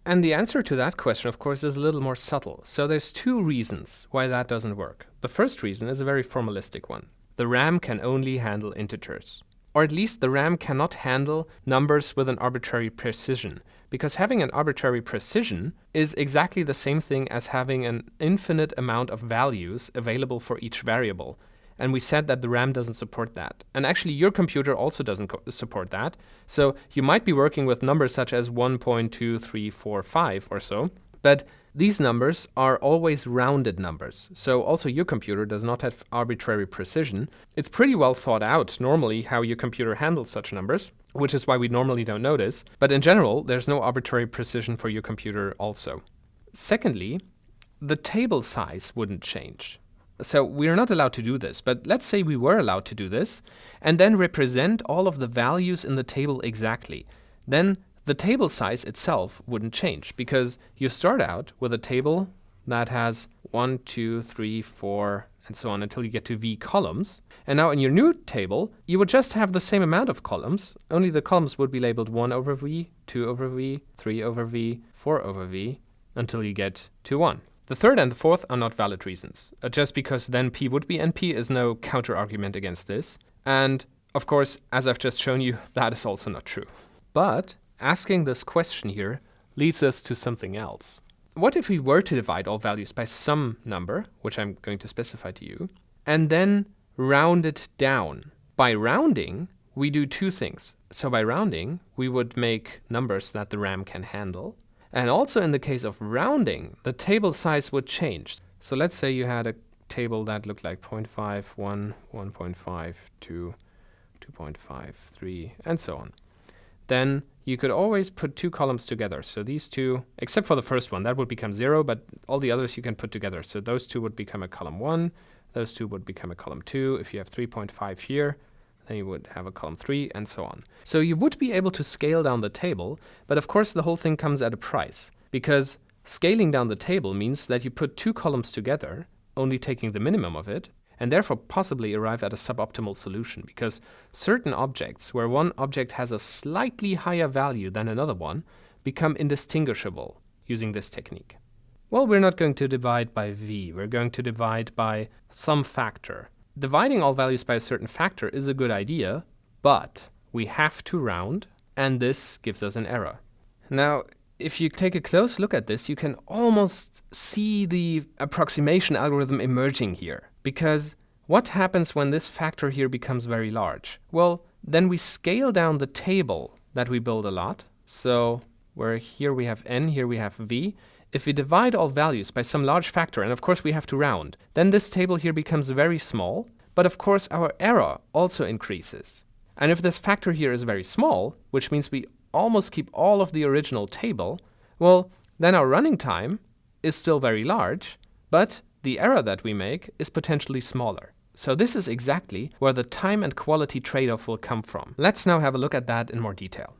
And the answer to that question, of course, is a little more subtle. So there's two reasons why that doesn't work. The first reason is a very formalistic one. The RAM can only handle integers. Or at least the RAM cannot handle numbers with an arbitrary precision, because having an arbitrary precision is exactly the same thing as having an infinite amount of values available for each variable. And we said that the RAM doesn't support that. And actually, your computer also doesn't support that. So you might be working with numbers such as 1.2345 or so, but these numbers are always rounded numbers. So also your computer does not have arbitrary precision. It's pretty well thought out normally how your computer handles such numbers, which is why we normally don't notice. But in general, there's no arbitrary precision for your computer also. Secondly, the table size wouldn't change. So we're not allowed to do this, but let's say we were allowed to do this and then represent all of the values in the table exactly. Then the table size itself wouldn't change because you start out with a table that has 1, 2, 3, 4, and so on until you get to V columns. And now in your new table, you would just have the same amount of columns, only the columns would be labeled 1 over V, 2 over V, 3 over V, 4 over V, until you get to 1. The third and the fourth are not valid reasons, just because then P would be NP is no counter-argument against this. And of course, as I've just shown you, that is also not true. But asking this question here leads us to something else. What if we were to divide all values by some number, which I'm going to specify to you, and then round it down? By rounding, we do two things. So by rounding, we would make numbers that the RAM can handle. And also in the case of rounding, the table size would change. So let's say you had a table that looked like 0.5, 1, 1.5, 2, 2.5, 3, and so on. Then you could always put two columns together. So these two, except for the first one, that would become 0, but all the others you can put together. So those two would become a column 1, those two would become a column 2. If you have 3.5 here, then you would have a column 3, and so on. So you would be able to scale down the table, but of course the whole thing comes at a price, because scaling down the table means that you put two columns together, only taking the minimum of it, and therefore possibly arrive at a suboptimal solution, because certain objects, where one object has a slightly higher value than another one, become indistinguishable using this technique. Well, we're not going to divide by V, we're going to divide by some factor. Dividing all values by a certain factor is a good idea, but we have to round, and this gives us an error. Now, if you take a close look at this, you can almost see the approximation algorithm emerging here. Because what happens when this factor here becomes very large? Well, then we scale down the table that we build a lot. So where here we have n, here we have v. If we divide all values by some large factor, and of course we have to round, then this table here becomes very small, but of course our error also increases. And if this factor here is very small, which means we almost keep all of the original table, well, then our running time is still very large, but the error that we make is potentially smaller. So this is exactly where the time and quality trade-off will come from. Let's now have a look at that in more detail.